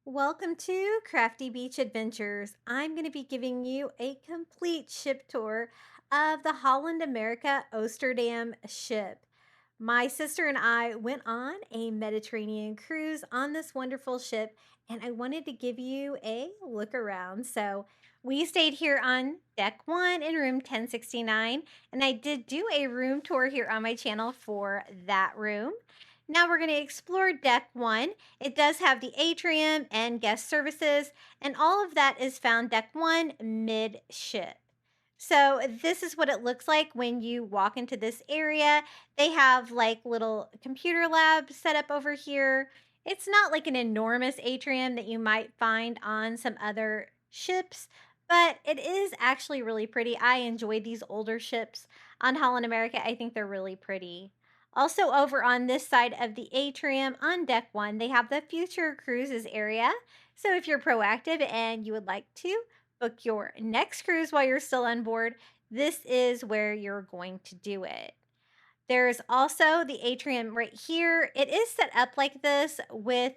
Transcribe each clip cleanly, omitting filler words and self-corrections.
Welcome to Crafty Beach Adventures. I'm going to be giving you a complete ship tour of the Holland America Oosterdam ship. My sister and I went on a Mediterranean cruise on this wonderful ship, and I wanted to give you a look around. So, we stayed here on deck 1 in room 1069, and I did do a room tour here on my channel for that room. Now we're going to explore deck 1. It does have the atrium and guest services, and all of that is found deck 1 midship. So this is what it looks like when you walk into this area. They have like little computer labs set up over here. It's not like an enormous atrium that you might find on some other ships, but it is actually really pretty. I enjoy these older ships on Holland America. I think they're really pretty. Also, over on this side of the atrium on deck 1, they have the future cruises area. So if you're proactive and you would like to book your next cruise while you're still on board, this is where you're going to do it. There's also the atrium right here. It is set up like this with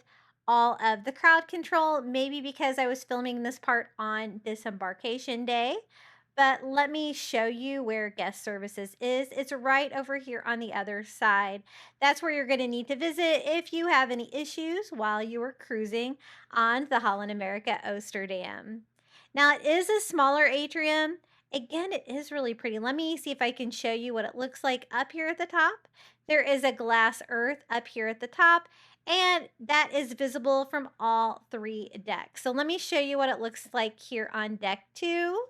all of the crowd control, maybe because I was filming this part on disembarkation day. But let me show you where guest services is. It's right over here on the other side. That's where you're going to need to visit if you have any issues while you are cruising on the Holland America Oosterdam. Now, it is a smaller atrium. Again, it is really pretty. Let me see if I can show you what it looks like up here at the top. There is a glass earth up here at the top, and that is visible from all 3 decks. So let me show you what it looks like here on deck 2.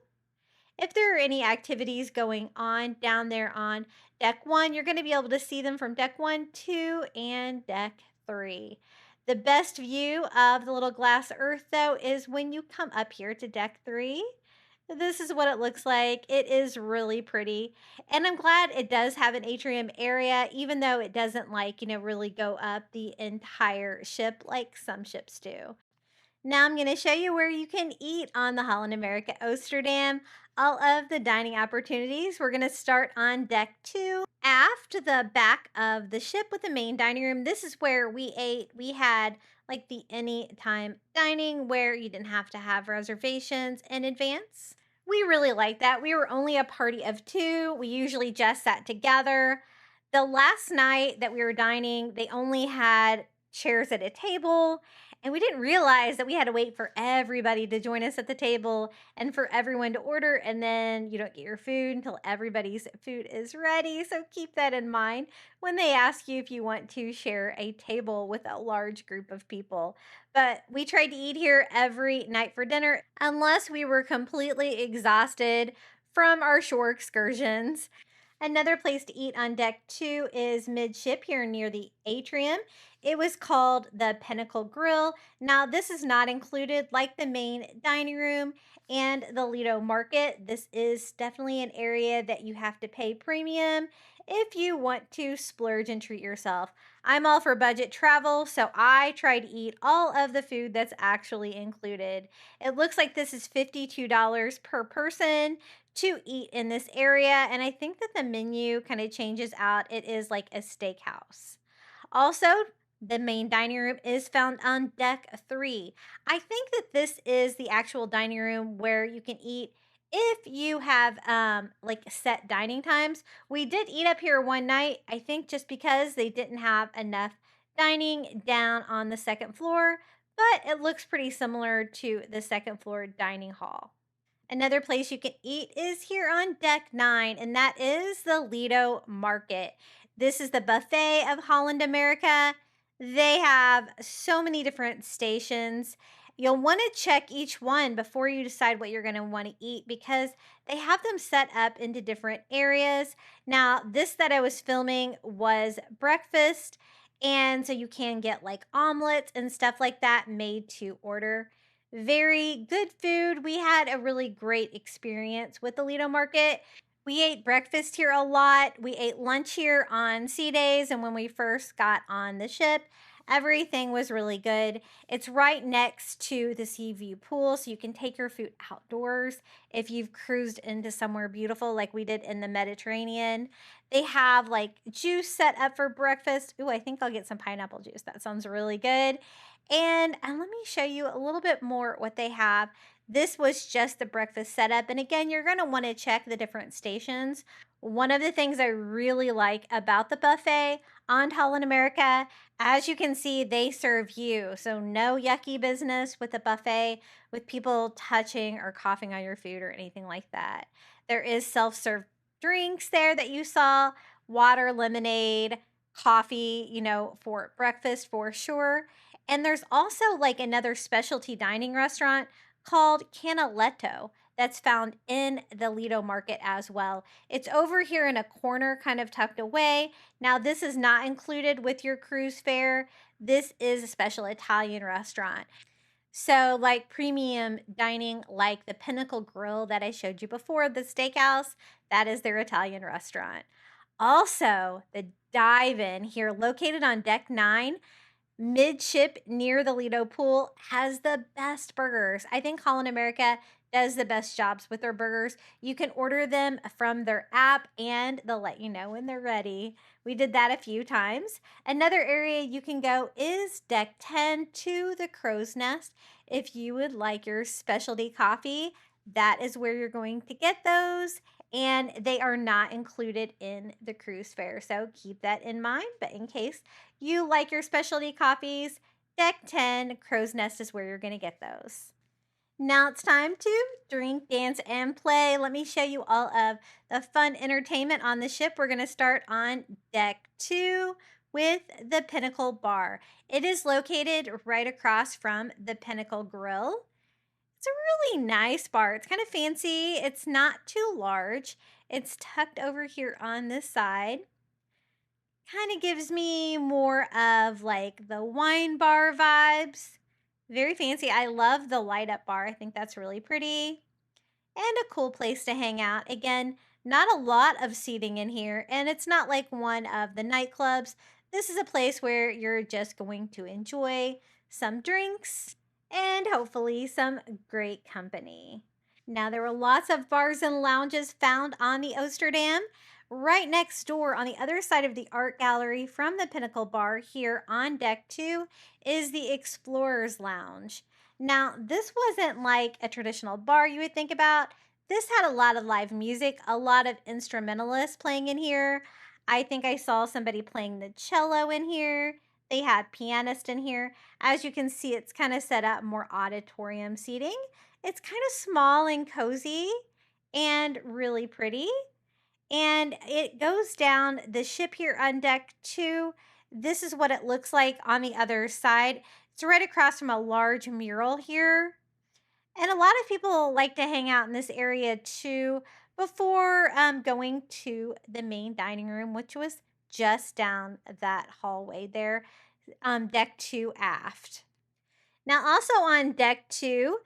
If there are any activities going on down there on deck 1, you're going to be able to see them from deck 1, 2, and deck 3. The best view of the little glass earth, though, is when you come up here to deck 3. This is what it looks like. It is really pretty. And I'm glad it does have an atrium area, even though it doesn't really go up the entire ship like some ships do. Now I'm going to show you where you can eat on the Holland America Oosterdam. All of the dining opportunities. We're going to start on deck 2. Aft the back of the ship with the main dining room. This is where we ate. We had like the anytime dining where you didn't have to have reservations in advance. We really liked that. We were only a party of 2. We usually just sat together. The last night that we were dining, they only had chairs at a table, and we didn't realize that we had to wait for everybody to join us at the table and for everyone to order, and then you don't get your food until everybody's food is ready. So keep that in mind when they ask you if you want to share a table with a large group of people. But we tried to eat here every night for dinner unless we were completely exhausted from our shore excursions. Another place to eat on deck 2 is midship here near the atrium. It was called the Pinnacle Grill. Now, this is not included like the main dining room and the Lido Market. This is definitely an area that you have to pay premium if you want to splurge and treat yourself. I'm all for budget travel, so I try to eat all of the food that's actually included. It looks like this is $52 per person to eat in this area, and I think that the menu kind of changes out. It is like a steakhouse. Also, the main dining room is found on deck 3. I think that this is the actual dining room where you can eat if you have like set dining times. We did eat up here one night, I think just because they didn't have enough dining down on the second floor, but it looks pretty similar to the second floor dining hall. Another place you can eat is here on deck 9, and that is the Lido Market. This is the buffet of Holland America. They have so many different stations. You'll want to check each one before you decide what you're going to want to eat because they have them set up into different areas. Now, this that I was filming was breakfast, and so you can get like omelets and stuff like that made to order. Very good food. We had a really great experience with the Lido Market. We ate breakfast here a lot. We ate lunch here on sea days and when we first got on the ship. Everything was really good. It's right next to the sea view pool, so you can take your food outdoors if you've cruised into somewhere beautiful like we did in the Mediterranean. They have like juice set up for breakfast. Ooh, I think I'll get some pineapple juice. That sounds really good. And let me show you a little bit more what they have. This was just the breakfast setup. And again, you're going to want to check the different stations. One of the things I really like about the buffet on Holland America, as you can see, they serve you. So, no yucky business with the buffet with people touching or coughing on your food or anything like that. There is self serve drinks there that you saw, water, lemonade, coffee, for breakfast for sure. And there's also like another specialty dining restaurant called Canaletto that's found in the Lido market as well. It's over here in a corner, kind of tucked away. Now, this is not included with your cruise fare. This is a special Italian restaurant. So, like premium dining, like the Pinnacle Grill that I showed you before, the steakhouse, that is their Italian restaurant. Also, the dive in here, located on deck 9, midship near the Lido pool, has the best burgers. I think Holland America does the best jobs with their burgers. You can order them from their app and they'll let you know when they're ready. We did that a few times. Another area you can go is deck 10 to the Crow's Nest. If you would like your specialty coffee, that is where you're going to get those. And they are not included in the cruise fare. So keep that in mind. But in case you like your specialty coffees, deck 10, Crow's Nest is where you're going to get those. Now it's time to drink, dance, and play. Let me show you all of the fun entertainment on the ship. We're going to start on deck 2 with the Pinnacle Bar. It is located right across from the Pinnacle Grill. It's a really nice bar. It's kind of fancy. It's not too large. It's tucked over here on this side. Kind of gives me more of like the wine bar vibes. Very fancy. I love the light up bar. I think that's really pretty and a cool place to hang out. Again, not a lot of seating in here, and it's not like one of the nightclubs. This is a place where you're just going to enjoy some drinks and hopefully some great company. Now, there were lots of bars and lounges found on the Oosterdam. Right next door, on the other side of the art gallery from the Pinnacle Bar here on deck 2, is the Explorers Lounge. Now, this wasn't like a traditional bar you would think about. This had a lot of live music, a lot of instrumentalists playing in here. I think I saw somebody playing the cello in here. They had pianists in here. As you can see, it's kind of set up more auditorium seating. It's kind of small and cozy and really pretty. And it goes down the ship here on deck 2. This is what it looks like on the other side. It's right across from a large mural here. And a lot of people like to hang out in this area too before going to the main dining room, which was just down that hallway there, deck 2 aft. Now, also on deck 2,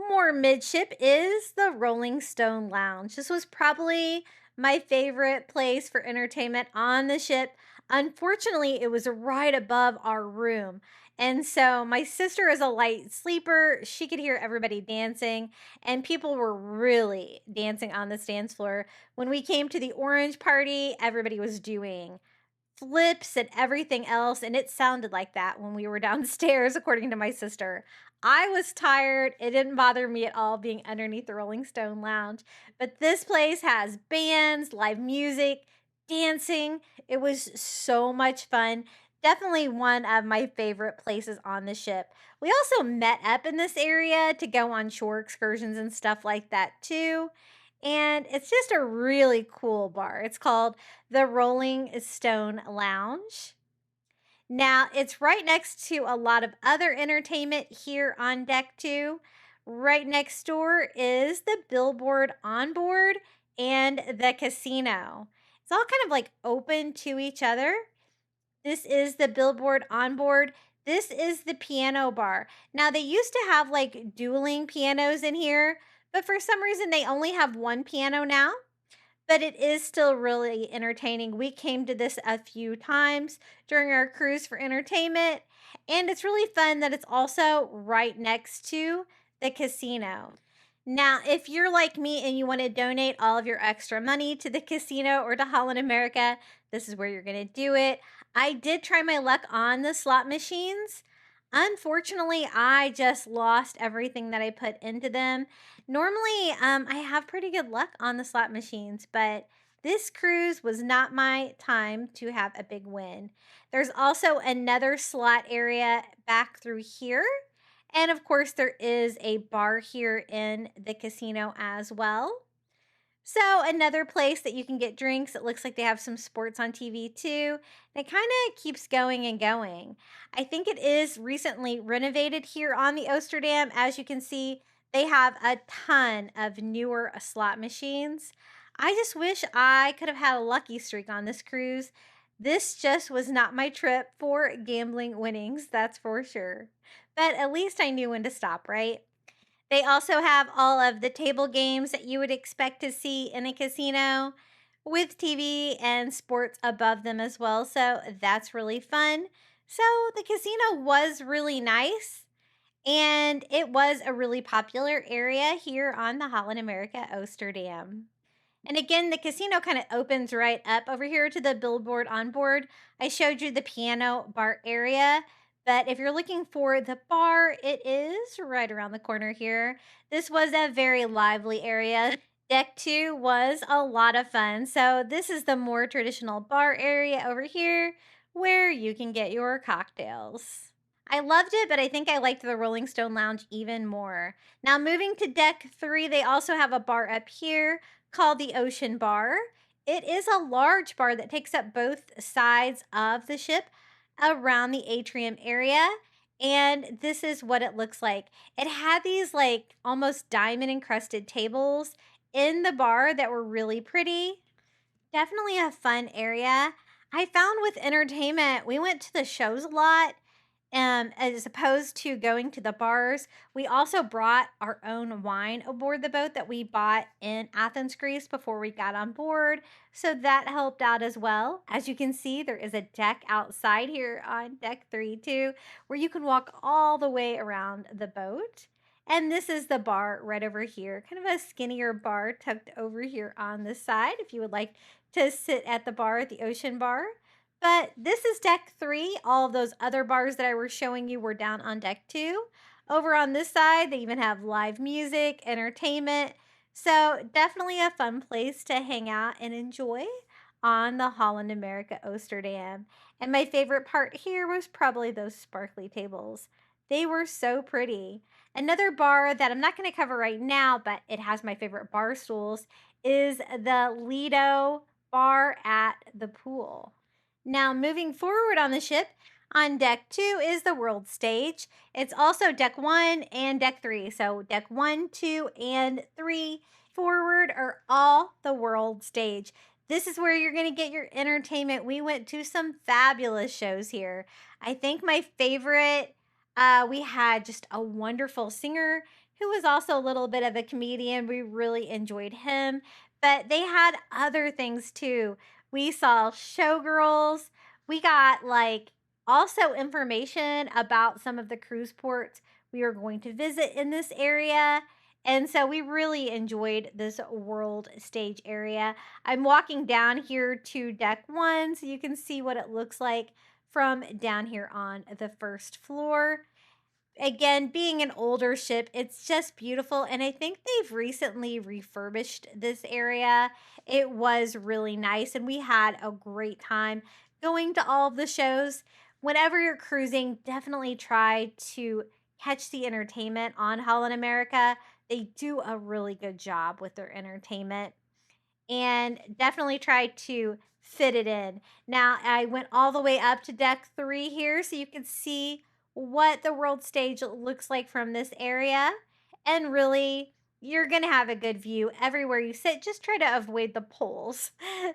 more midship, is the Rolling Stone Lounge. This was probably my favorite place for entertainment on the ship. Unfortunately, it was right above our room. And so my sister is a light sleeper. She could hear everybody dancing, and people were really dancing on the dance floor. When we came to the orange party, everybody was doing flips and everything else, and it sounded like that when we were downstairs, according to my sister. I was tired. It didn't bother me at all being underneath the Rolling Stone Lounge. But this place has bands, live music, dancing. It was so much fun. Definitely one of my favorite places on the ship. We also met up in this area to go on shore excursions and stuff like that too. And it's just a really cool bar. It's called the Rolling Stone Lounge. Now, it's right next to a lot of other entertainment here on deck 2. Right next door is the billboard onboard and the casino. It's all kind of like open to each other. This is the billboard onboard. This is the piano bar. Now, they used to have like dueling pianos in here, but for some reason they only have one piano now. But it is still really entertaining. We came to this a few times during our cruise for entertainment, and it's really fun that it's also right next to the casino. Now, if you're like me and you want to donate all of your extra money to the casino or to Holland America, this is where you're going to do it. I did try my luck on the slot machines. Unfortunately, I just lost everything that I put into them. Normally, I have pretty good luck on the slot machines, but this cruise was not my time to have a big win. There's also another slot area back through here. And of course, there is a bar here in the casino as well. So, another place that you can get drinks, it looks like they have some sports on TV too. And it kind of keeps going and going. I think it is recently renovated here on the Oosterdam. As you can see, they have a ton of newer slot machines. I just wish I could have had a lucky streak on this cruise. This just was not my trip for gambling winnings, that's for sure. But at least I knew when to stop, right? They also have all of the table games that you would expect to see in a casino with TV and sports above them as well. So that's really fun. So the casino was really nice and it was a really popular area here on the Holland America Oosterdam. And again, the casino kind of opens right up over here to the billboard on board. I showed you the piano bar area, but if you're looking for the bar, it is right around the corner here. This was a very lively area. Deck 2 was a lot of fun. So, this is the more traditional bar area over here where you can get your cocktails. I loved it, but I think I liked the Rolling Stone Lounge even more. Now, moving to deck 3, they also have a bar up here called the Ocean Bar. It is a large bar that takes up both sides of the ship around the atrium area. And this is what it looks like. It had these like almost diamond encrusted tables in the bar that were really pretty. Definitely a fun area. I found with entertainment, we went to the shows a lot as opposed to going to the bars. We also brought our own wine aboard the boat that we bought in Athens, Greece before we got on board. So that helped out as well. As you can see, there is a deck outside here on deck 3 too, where you can walk all the way around the boat. And this is the bar right over here, kind of a skinnier bar tucked over here on the side if you would like to sit at the bar at the ocean bar. But this is deck 3. All of those other bars that I was showing you were down on deck 2. Over on this side, they even have live music, entertainment. So, definitely a fun place to hang out and enjoy on the Holland America Oosterdam. And my favorite part here was probably those sparkly tables. They were so pretty. Another bar that I'm not going to cover right now, but it has my favorite bar stools, is the Lido bar at the pool. Now, moving forward on the ship, on deck 2 is the world stage. It's also deck 1 and deck 3. So, deck 1, 2, and 3 forward are all the world stage. This is where you're going to get your entertainment. We went to some fabulous shows here. I think my favorite, we had just a wonderful singer who was also a little bit of a comedian. We really enjoyed him, but they had other things too. We saw showgirls. We got like also information about some of the cruise ports we are going to visit in this area. And so we really enjoyed this world stage area. I'm walking down here to deck 1 so you can see what it looks like from down here on the first floor. Again, being an older ship, it's just beautiful. And I think they've recently refurbished this area. It was really nice, and we had a great time going to all of the shows. Whenever you're cruising, definitely try to catch the entertainment on Holland America. They do a really good job with their entertainment and definitely try to fit it in. Now, I went all the way up to deck 3 here so you can see what the world stage looks like from this area. And really, you're going to have a good view everywhere you sit. Just try to avoid the poles.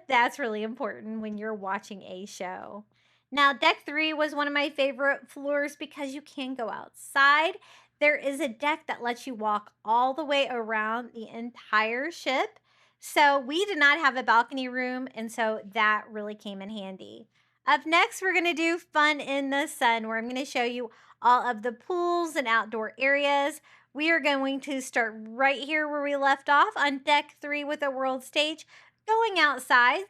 That's really important when you're watching a show. Now, deck 3 was one of my favorite floors because you can go outside. There is a deck that lets you walk all the way around the entire ship. So we did not have a balcony room, and so that really came in handy. Up next, we're going to do fun in the sun, where I'm going to show you all of the pools and outdoor areas. We are going to start right here where we left off on deck 3 with the world stage, going outside.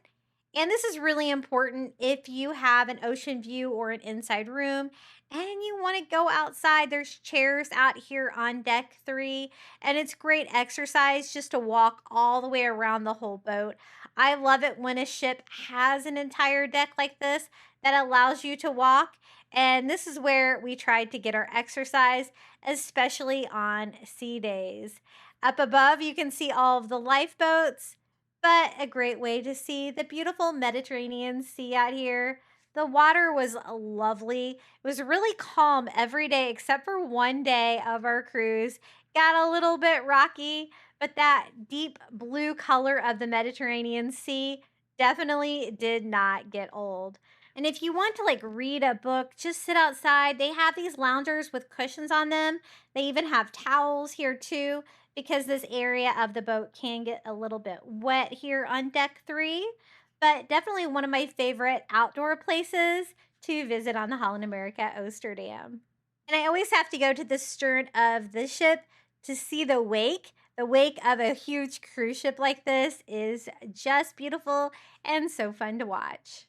And this is really important if you have an ocean view or an inside room and you want to go outside. There's chairs out here on deck three, and it's great exercise just to walk all the way around the whole boat. I love it when a ship has an entire deck like this that allows you to walk. And this is where we tried to get our exercise, especially on sea days. Up above, you can see all of the lifeboats, but a great way to see the beautiful Mediterranean Sea out here. The water was lovely. It was really calm every day except for one day of our cruise. Got a little bit rocky, but that deep blue color of the Mediterranean Sea definitely did not get old. And if you want to like read a book, just sit outside. They have these loungers with cushions on them. They even have towels here too, because this area of the boat can get a little bit wet here on deck three. But definitely one of my favorite outdoor places to visit on the Holland America Oosterdam. And I always have to go to the stern of the ship to see the wake. The wake of a huge cruise ship like this is just beautiful and so fun to watch.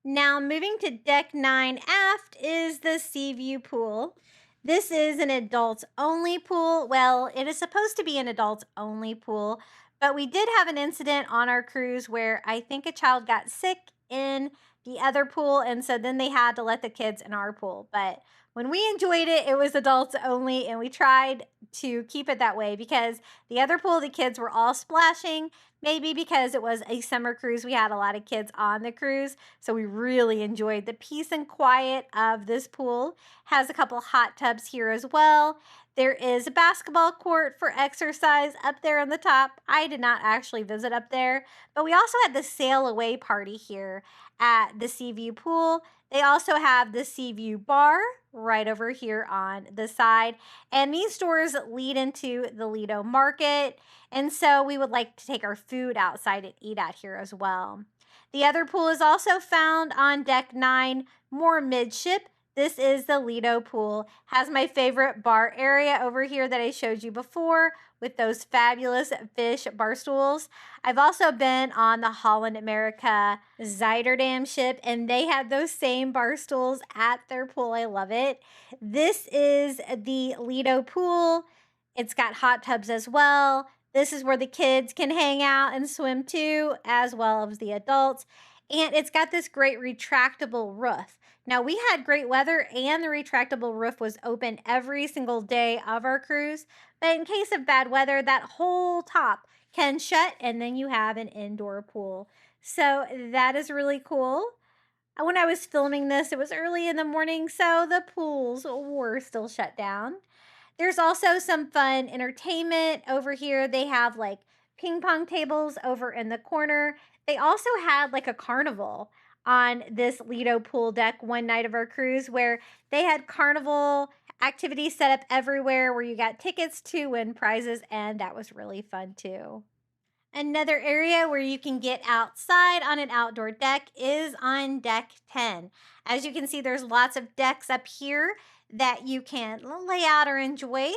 Now, moving to deck 9 aft is the sea view pool. This is an adults only pool. Well, it is supposed to be an adults only pool, but we did have an incident on our cruise where I think a child got sick in the other pool, and so then they had to let the kids in our pool. But when we enjoyed it, it was adults only, and we tried to keep it that way because the other pool, the kids were all splashing. Maybe because it was a summer cruise, we had a lot of kids on the cruise. So we really enjoyed the peace and quiet of this pool. Has a couple hot tubs here as well. There is a basketball court for exercise up there on the top. I did not actually visit up there, but we also had the sail away party here at the Seaview pool. They also have the Seaview bar right over here on the side. And these doors lead into the Lido Market. And so we would like to take our food outside and eat out here as well. The other pool is also found on deck 9, more midship. This is the Lido pool. Has my favorite bar area over here that I showed you before with those fabulous fish bar stools. I've also been on the Holland America Zyterdam ship, and they had those same bar stools at their pool. I love it. This is the Lido pool. It's got hot tubs as well. This is where the kids can hang out and swim too, as well as the adults. And it's got this great retractable roof. Now, we had great weather and the retractable roof was open every single day of our cruise. But in case of bad weather, that whole top can shut and then you have an indoor pool. So that is really cool. When I was filming this, it was early in the morning, so the pools were still shut down. There's also some fun entertainment over here. They have like ping pong tables over in the corner. They also had like a carnival on this Lido pool deck one night of our cruise where they had carnival activities set up everywhere where you got tickets to win prizes, and that was really fun too. Another area where you can get outside on an outdoor deck is on deck 10. As you can see, there's lots of decks up here that you can lay out or enjoy.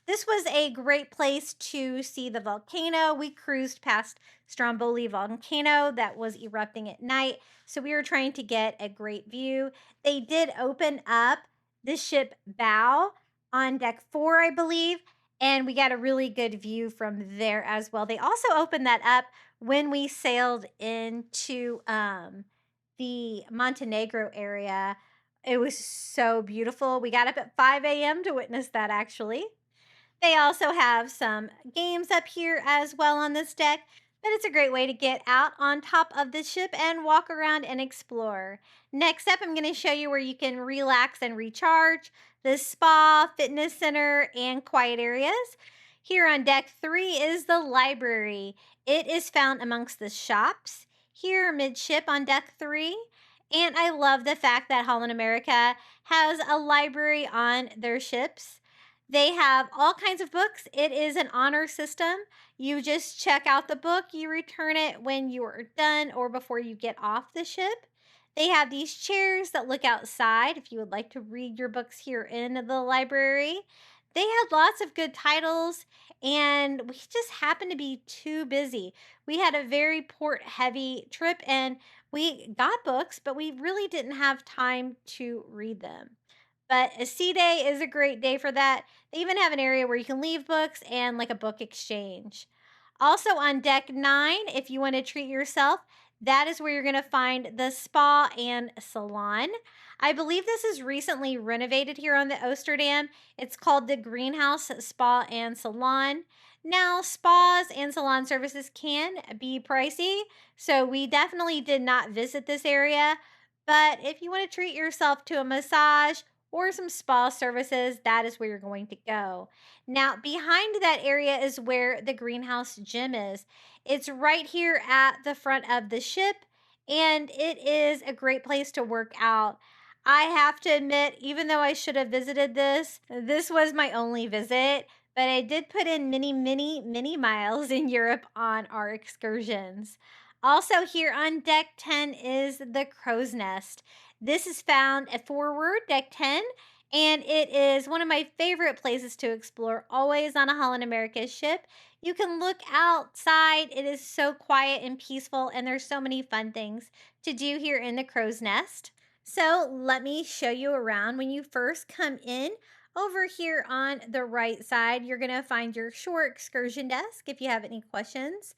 This was a great place to see the volcano. We cruised past Stromboli volcano that was erupting at night, so we were trying to get a great view. They did open up the ship bow on deck 4, I believe, and we got a really good view from there as well. They also opened that up when we sailed into the Montenegro area. It was so beautiful. We got up at 5 a.m. to witness that actually. They also have some games up here as well on this deck, but it's a great way to get out on top of the ship and walk around and explore. Next up, I'm going to show you where you can relax and recharge, the spa, fitness center, and quiet areas. Here on deck 3 is the library. It is found amongst the shops here midship on deck 3. And I love the fact that Holland America has a library on their ships. They have all kinds of books. It is an honor system. You just check out the book, you return it when you are done or before you get off the ship. They have these chairs that look outside if you would like to read your books here in the library. They had lots of good titles, and we just happened to be too busy. We had a very port heavy trip, and we got books, but we really didn't have time to read them. But a sea day is a great day for that. They even have an area where you can leave books and like a book exchange. Also on deck 9, if you want to treat yourself, that is where you're going to find the spa and salon. I believe this is recently renovated here on the Oosterdam. It's called the Greenhouse Spa and Salon. Now, spas and salon services can be pricey, so we definitely did not visit this area. But if you want to treat yourself to a massage or some spa services, that is where you're going to go. Now, behind that area is where the greenhouse gym is. It's right here at the front of the ship, and it is a great place to work out. I have to admit, even though I should have visited this was my only visit, but I did put in many, many, many miles in Europe on our excursions. Also, here on deck 10 is the crow's nest. This is found at forward deck 10, and it is one of my favorite places to explore, always on a Holland America ship. You can look outside. It is so quiet and peaceful, and there's so many fun things to do here in the crow's nest. So let me show you around. When you first come in, over here on the right side, you're going to find your shore excursion desk if you have any questions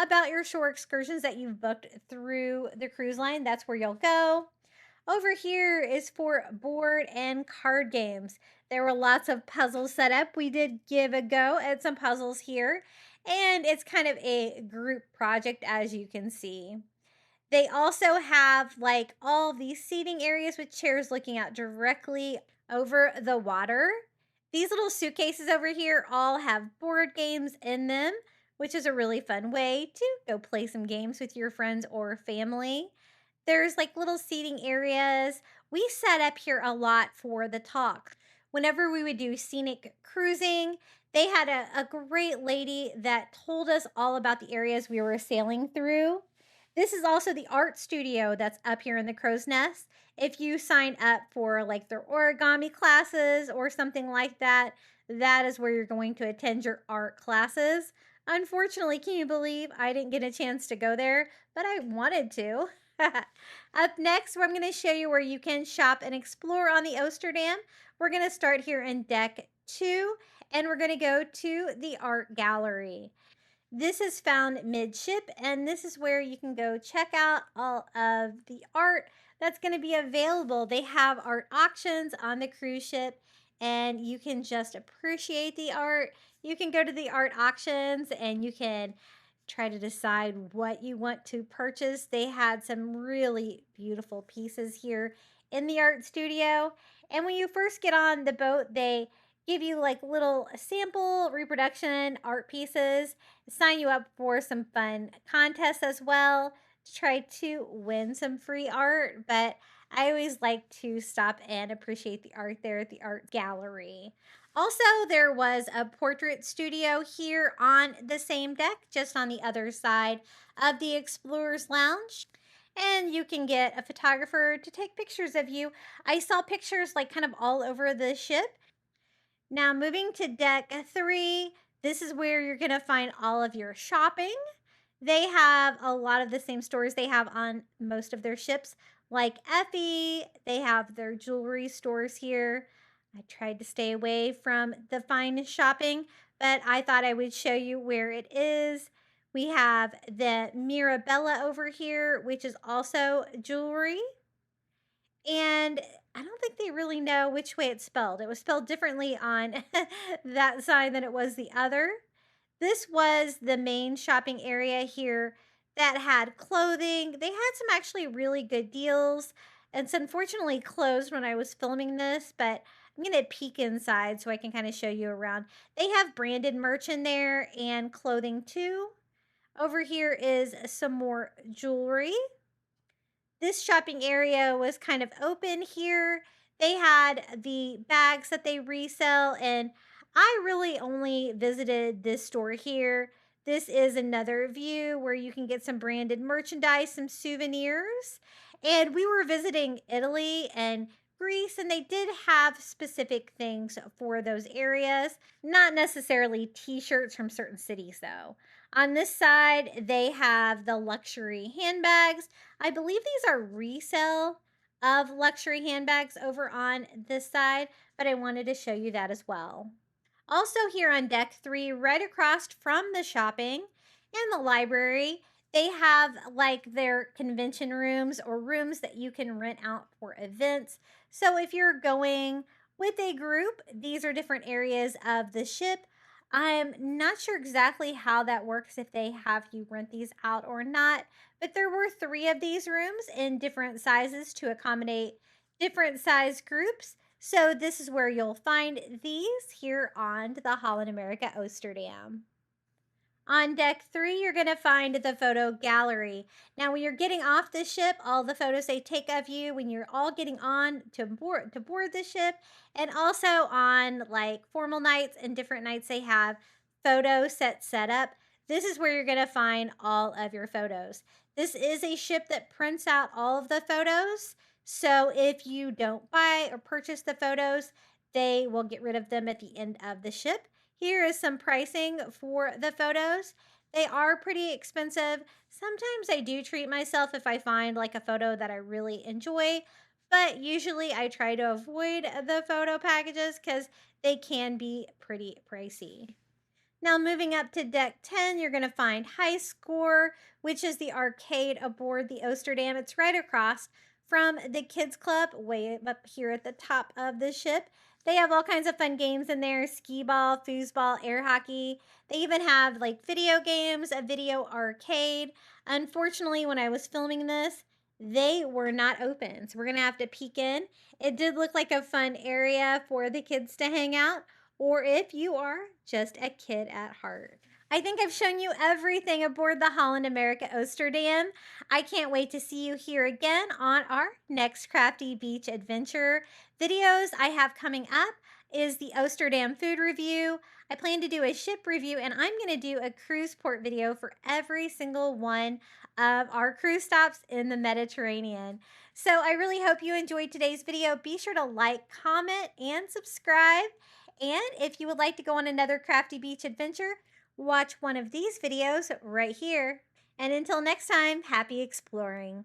about your shore excursions that you've booked through the cruise line. That's where you'll go. Over here is for board and card games. There were lots of puzzles set up. We did give a go at some puzzles here, and it's kind of a group project, as you can see. They also have like all these seating areas with chairs looking out directly over the water. These little suitcases over here all have board games in them, which is a really fun way to go play some games with your friends or family. There's like little seating areas. We set up here a lot for the talk. Whenever we would do scenic cruising, they had a great lady that told us all about the areas we were sailing through. This is also the art studio that's up here in the crow's nest. If you sign up for like their origami classes or something like that, that is where you're going to attend your art classes. Unfortunately, can you believe I didn't get a chance to go there, but I wanted to. Up next, I'm going to show you where you can shop and explore on the Oosterdam. We're going to start here in deck 2, and we're going to go to the art gallery. This is found midship, and this is where you can go check out all of the art that's going to be available. They have art auctions on the cruise ship, and you can just appreciate the art. You can go to the art auctions and you can try to decide what you want to purchase. They had some really beautiful pieces here in the art studio. And when you first get on the boat, they give you like little sample reproduction art pieces, sign you up for some fun contests as well to try to win some free art. But I always like to stop and appreciate the art there at the art gallery. Also, there was a portrait studio here on the same deck, just on the other side of the Explorer's Lounge. And you can get a photographer to take pictures of you. I saw pictures like kind of all over the ship. Now, moving to deck 3, this is where you're going to find all of your shopping. They have a lot of the same stores they have on most of their ships, like Effie. They have their jewelry stores here. I tried to stay away from the fine shopping, but I thought I would show you where it is. We have the Mirabella over here, which is also jewelry. And I don't think they really know which way it's spelled. It was spelled differently on that side than it was the other. This was the main shopping area here that had clothing. They had some actually really good deals. And it's unfortunately closed when I was filming this, but I'm going to peek inside so I can kind of show you around. They have branded merch in there and clothing too. Over here is some more jewelry. This shopping area was kind of open here. They had the bags that they resell, and I really only visited this store here. This is another view where you can get some branded merchandise, some souvenirs. And we were visiting Italy and Greece, and they did have specific things for those areas, not necessarily t-shirts from certain cities, though. On this side, they have the luxury handbags. I believe these are resale. of luxury handbags over on this side, but I wanted to show you that as well. Also, here on deck three, right across from the shopping and the library, they have like their convention rooms or rooms that you can rent out for events. So, if you're going with a group, these are different areas of the ship. I'm not sure exactly how that works, if they have you rent these out or not, but there were three of these rooms in different sizes to accommodate different size groups. So this is where you'll find these here on the Holland America Oosterdam. On deck three, you're going to find the photo gallery. Now, when you're getting off the ship, all the photos they take of you when you're all getting on to board the ship, and also on like formal nights and different nights, they have photo sets set up. This is where you're going to find all of your photos. This is a ship that prints out all of the photos. So if you don't buy or purchase the photos, they will get rid of them at the end of the ship. Here is some pricing for the photos. They are pretty expensive. Sometimes I do treat myself if I find like a photo that I really enjoy, but usually I try to avoid the photo packages because they can be pretty pricey. Now, moving up to deck 10, you're going to find High Score, which is the arcade aboard the Oosterdam. It's right across from the Kids Club, way up here at the top of the ship. They have all kinds of fun games in there: skee ball, foosball, air hockey. They even have like video games, a video arcade. Unfortunately, when I was filming this, they were not open. So we're going to have to peek in. It did look like a fun area for the kids to hang out, or if you are just a kid at heart. I think I've shown you everything aboard the Holland America Oosterdam. I can't wait to see you here again on our next Crafty Beach adventure videos. I have coming up is the Oosterdam food review. I plan to do a ship review, and I'm going to do a cruise port video for every single one of our cruise stops in the Mediterranean. So I really hope you enjoyed today's video. Be sure to like, comment, and subscribe. And if you would like to go on another Crafty Beach adventure, watch one of these videos right here. And until next time, happy exploring.